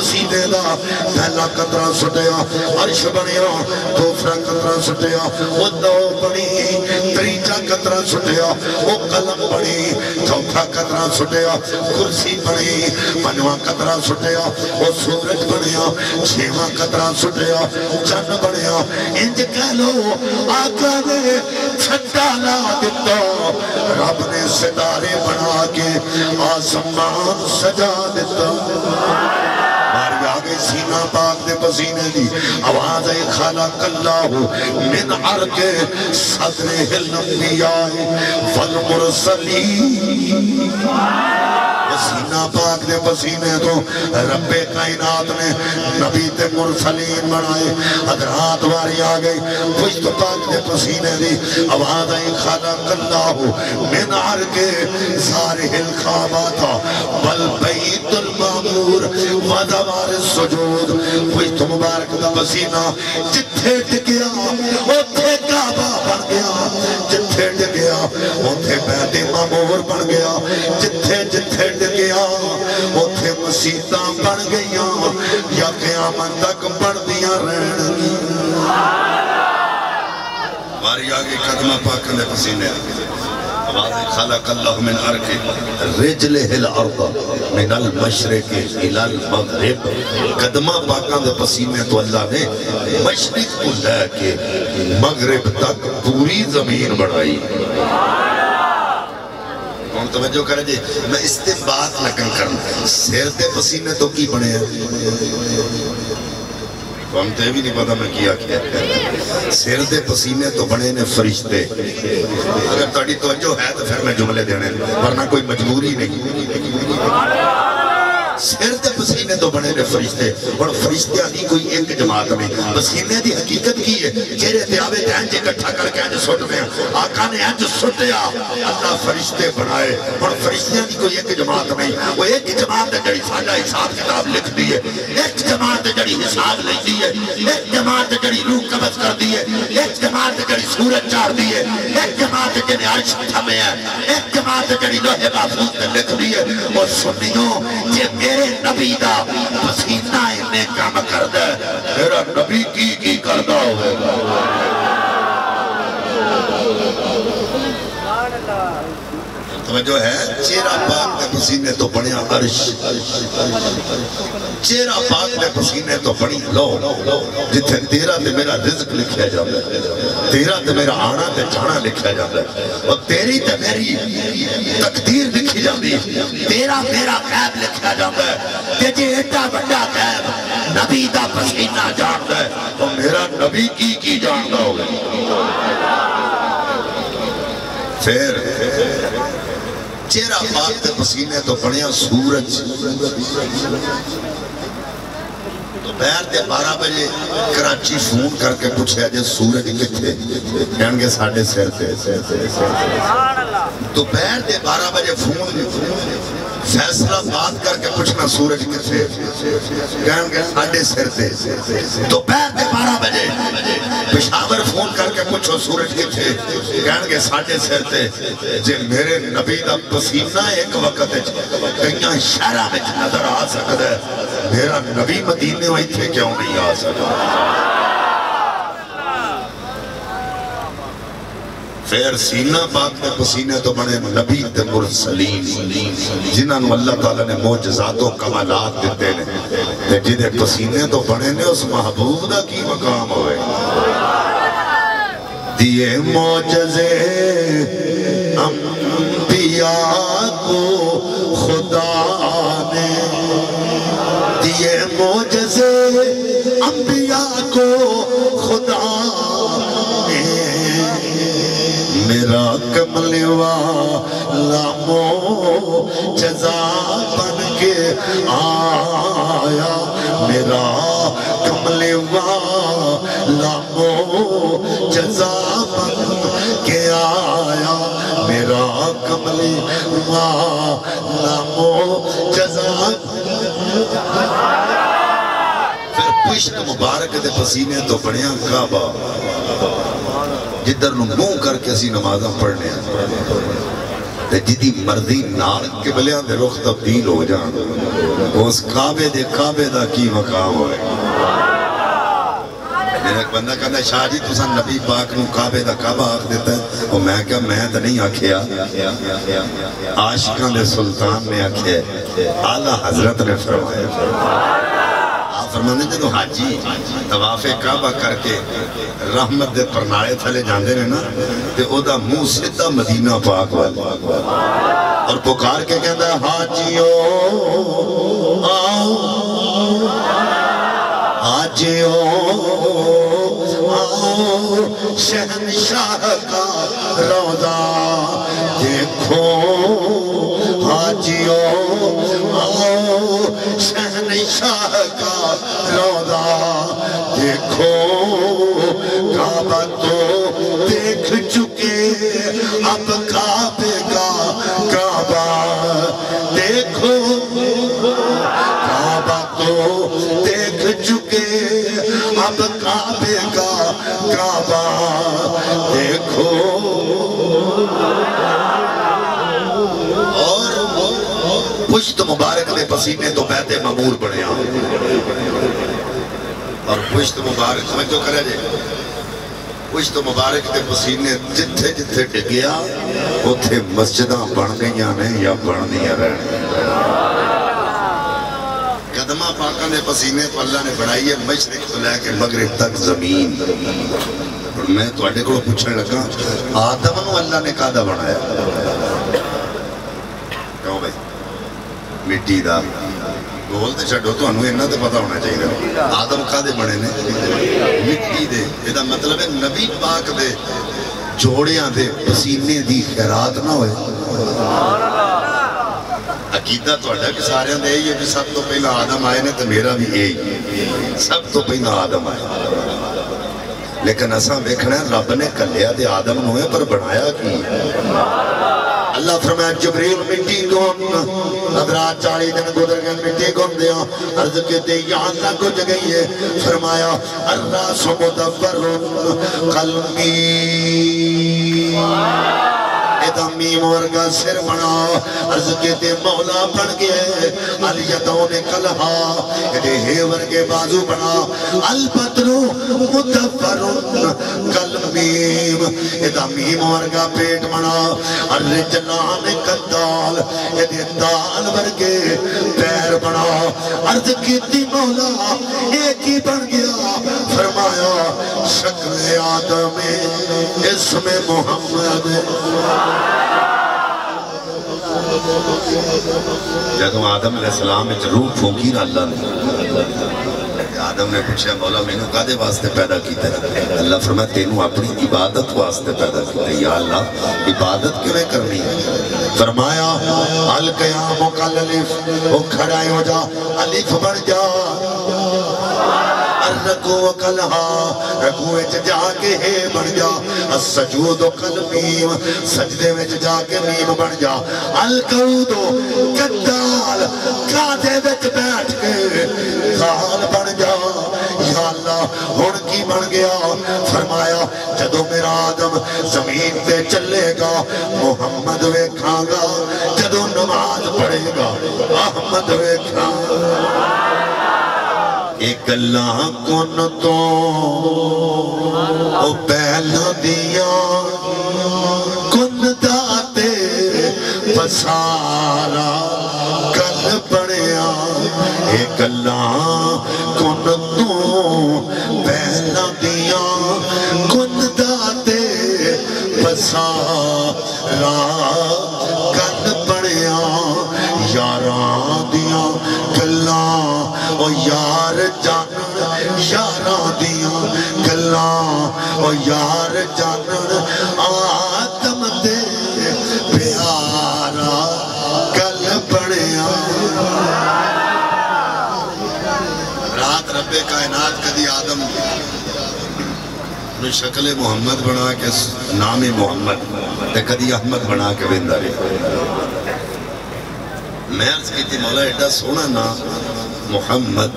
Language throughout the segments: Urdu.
پسینے دا پہلا قطرہ سٹیا عرش بنیا دوسرا قطرہ سٹیا وہ دو بنی تریجا قطرہ سٹیا وہ قلم بنی چوتھا قطرہ سٹیا کرسی بنی پنجواں قطرہ سٹیا وہ سورج بنیا چھواں قطرہ سٹیا چند بنیا انج کہہ لو آقا نے چھٹا لا دیتا رب نے ستارے بنا کے آسمان سجا دیتا باری آگے سینہ پاک دے پسینے دی آواز اے خلق اللہ من عرق صدر الانبیاء والمرسلین سینہ پاک دے پسینے تو رب کائنات نے نبی تے مرسلین بنائے حضرات واری آگئی پشت پاک دے پسینے دی آواز اے خلق اللہ من عرق صارح الخاباتا والبیت المامور ودوار السجود پشت مبارک دا پسینہ جتھے ٹکیا اوتھے کعبہ بن گیا جتھے ٹکیا اوتھے بیت مامور بن گیا جتھے گیا اوتھے مسیطاں بن گئیاں یا قیامت تک بڑھ دیا رہن ہماری آگے قدمہ پاکن دے پسینے آواز خلق اللہ من عرق رجلہ الارض من المشرق الى المغرب قدمہ پاکن دے پسینے تو اللہ نے مشرق کو لے کے مغرب تک پوری زمین بڑھائی توجہ کریں جی میں استنباط لگن کرنا سیر دے پسینے تو کی بنے ہیں ہم تے بھی نہیں پتا میں کیا سیر دے پسینے تو بنے نے فرشتے اگر تاڑی توجہ ہے تو پھر میں جملے دینے ورنہ کوئی مجبوری نہیں سیر دے پسینے تو بنے نے فرشتے اور فرشتیاں نہیں کوئی ایک جماعت میں پسینے دی حقیقت کی ہے چہرے تے آوے تے انج اکٹھا کر کے انج سٹ میں آقا نے انج سٹیا اللہ فرشتے بنائے اور فرشتیاں نہیں کوئی ایک جماعت میں وہ ایک جماعت جڑی ساڈا حساب کتاب لکھ دی ہے ایک جماعت جڑی حساب لکھ دی ہے ایک جماعت جڑی روح قبض کر دی ہے ایک جماعت جڑی سورج چار دی ہے ایک جماعت جڑی عرش تھمے ہے ایک جماعت جڑی لوح محفوظ میں لکھ دی ہے اور سنیوں یہ میرے نبی دا پسینہ انہیں کام کر دے میرا نبی کی کردہ ہوئے توجہ ہے چہرہ پاک میں پسینے تو بڑھیا عرش چہرہ پاک میں پسینے تو بڑھی لو جتھے تیرا تے میرا رزق لکھیا جاتا ہے تیرا تے میرا آنا تے جانا لکھیا جاتا ہے اور تیری تے میری تقدیر لکھی جاتی ہے تیرا میرا غیب لکھیا جاتا ہے تیجے ایٹا بڑا غیب نبی دا پسینہ جانتا ہے تو میرا نبی کی جانتا ہوگا پھر چہرہ پاک دے پسینے تو بڑھیا سورج تو بہر دے 12 بجے کراچی فون کر کے پوچھے جے سورج کتھے کہنگے ساڑھے سیر تے تو بہر دے 12 بجے فون فیصلہ بات کر کے پوچھنا سورج کتھے کہنگے ساڑھے سیر تے تو بہر دے 12 بجے پشاور فون کر کے پوچھو سورج کتھے کہنگے ساڑھے سیر تے جے میرے نبی دا پسینہ ایک وقت ہے کہیں شہرہ میں نظر آ سکتا ہے میرا نبی مدینے ہوئی تھے کیوں نہیں آ سکتا پھر سینہ پاک میں پسینے تو بنے نبی تے مرسلین جنہاں نو اللہ تعالیٰ نے معجزات و کمالات دیتے ہیں تے جنہیں پسینے تو بنے نے اس محبوب دا کی مقام ہوئے دیئے معجزے انبیاء کو خدا نے دیئے معجزے انبیاء کو خدا نے میرا کملی والا معجزہ بن کے آیا میرا کملی والا معجزہ بن کے آیا میرا کملی والا معجزہ پھر پشت مبارک دے پسینے تو بڑھیا کعبہ جدر نمو کر کے اسی نمازاں پڑھنے ہیں تے جدی مرضی نال قبلیاں دے رخ تبدیل ہو جان اس کعبے دے کعبے دا کی مقام ہوئے میرا ایک بندہ کہتا ہے شاہ جی تسا نبی پاک نو کعبے دا کعبہ آکھ دیتا ہے اور میں کہا میں تو نہیں آکھیا عاشقان دے سلطان نے آکھیا اعلیٰ حضرت نے فرمایا آپ فرمانے جدو حاجی طواف کعبہ کر کے رحمت دے پرنائے تھلے جاندے رہے نا تے او دا منہ سدھا مدینہ پاک والا اور پکار کے کہتا ہے حاجیو آؤ حاجیو آؤ شہنشاہ کا روضہ دیکھو حاجیو آؤ شہنشاہ کا روضہ دیکھو کعبہ تو دیکھ چکے اب کعبے کا کعبہ دیکھو کعبہ تو دیکھ چکے اب کعبے کا کعبہ دیکھو پشت مبارک دے پسینے تو بیت معمور بڑھیا اور پشت مبارک میں جو کرے جے پشت مبارک دے پسینے جتھے جتھے ڈگیا اتھے مسجداں بن گئیاں نے یا بن دیا رہنے قدمہ پاکاں دے پسینے تو اللہ نے بڑھائی ہے مشرق تو لے کے مغرب تک زمین میں تو اڈے کو پوچھنے لگا آدم نو اللہ نے کعدہ بنایا کہوں بھائی مٹی دا بولتے چھڑو تو انہوں انہاں تے پتہ ہونا چاہیے آدم کعدے بنے نے مٹی دے یہ دا مطلب ہے نبی پاک دے جوڑیاں دے پسینے دی خیرات نہ ہوئے عقیدہ تو اڈا کہ سارے دے یہ بھی سب تو پہلا آدم آئے نے تو میرا بھی یہی سب تو پہلا آدم آئے لیکن ایسا دیکھنا ہے رب نے کلیا دے آدم نوے پر بنایا کی اللہ فرمایا جبریل مٹی کون حضرات 40 دن گزر گئے مٹی کون دیا عرض کہتے یہاں تک کچھ گئی ہے فرمایا الراس مدبر قلبی ادامیم ورگا سر بنا عرض کہتے مولا بن گئے الیدون کلہا ادھے ہے ورگے بازو بنا البترو مدبر قلبیم ادامیم ورگا پیٹ بنا الرجلان کدال ادھے دال ورگے پیر بنا عرض کہتی مولا ایک ہی بن گیا فرمایا شکل آدم اسم محمد جب آدم علیہ السلام میں روح پھونکی نا اللہ نے آدم نے پوچھا مولا میں نے کہا واسطے پیدا کیتا ہے اللہ فرمایا تینوں اپنی عبادت واسطے پیدا کیتا ہے یا اللہ عبادت کیوں کرنی ہے فرمایا القیام کل الف وہ کھڑا ہو جا الف بن جا الرکوع کلہا رکوع جا کے ہے بن جا السجود کلمیم سجدے میں جا کے میم بن جا القعود کدال کادے وچ بیٹھ کے کال بن جا یا اللہ ہن کی بن گیا فرمایا جدو میرا آدم زمین پہ چلے گا محمد ویکھاں گا جدو نماز پڑھے گا احمد ویکھاں ایک اللہ کن تو او پہلا دیا کن داتے پسارا کل پڑیا ایک اللہ کن تو پہلا دیا کن داتے پسارا کل پڑیا یاران دیا گلاں او یار جانن یاران دیا گلاں او یار جانن آدم دے پیارا گل بڑیا رات رب کائنات کدی آدم نے شکل محمد بنا کے نام محمد تے کدی احمد بنا کے ویندہ رہے میں عرض کی تھی مولا ایڈا سونا نا محمد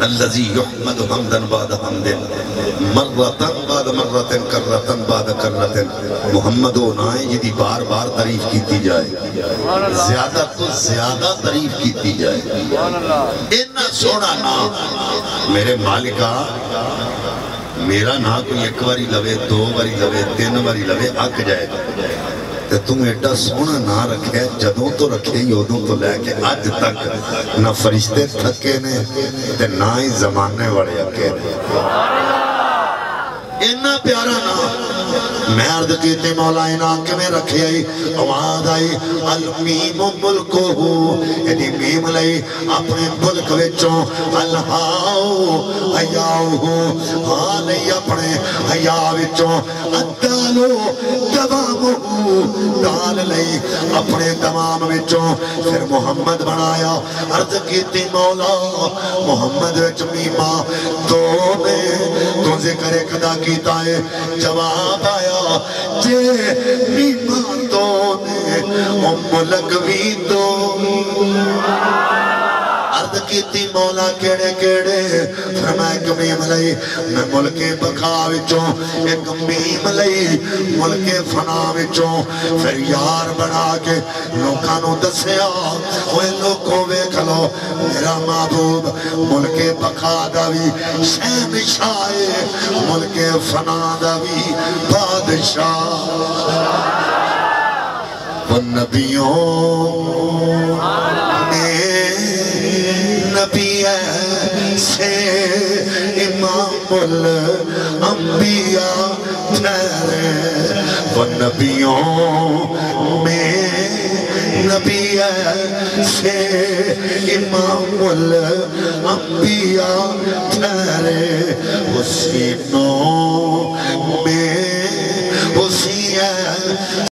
الذي يحمد حمدا بعد حمد مرتن بعد مرتن کرتن بعد کرتن محمد وہ نہ ہے جدی بار بار تعریف کیتی جائے زیادہ تو زیادہ تعریف کیتی جائے اتنا سونا نا میرے مالکا میرا نا کوئی ایک باری لوے دو باری لوے تین باری لوے اک جائے تے تم ایڈا سونا نہ رکھے جدوں تو رکھے یودوں تو لے کے آج تک نہ فرشتے تھکے نے تے نہ ہی زمانے وڑے اکے نے اتنا پیارا نا میں عرض کیتے مولا انہاں کے میں رکھے آئی آواز آئی المیم ملکو ہو یعنی میم لئی اپنے ملک وچوں الہاؤ حیاؤ ہو ہاں لئی اپنے حیاء وچوں ادالو دوام ہو ڈال لئی اپنے تمام وچوں پھر محمد بنایا عرض کیتے مولا محمد وچ میمہ تو میں تو ذکر قدا کیتا ہے جواب آیا جے میماتوں نے لگوی تو عرض کیتی مولا کیڑے کیڑے فرمائے ایک میم لئی میں ملک بقا وچوں ایک میم لئی ملک فنا وچوں پھر یار بنا کے لوکانوں دسیا اوے لوکوں ویکھلو میرا محبوب ملک بقا داوی شہنشاہ ملک فنا داوی بادشاہ وہ نبیوں نے نبی سے امام الانبیاء ٹھہرے وہ نبیوں میں نبی سے امام الانبیاء ٹھہرے وہ سینوں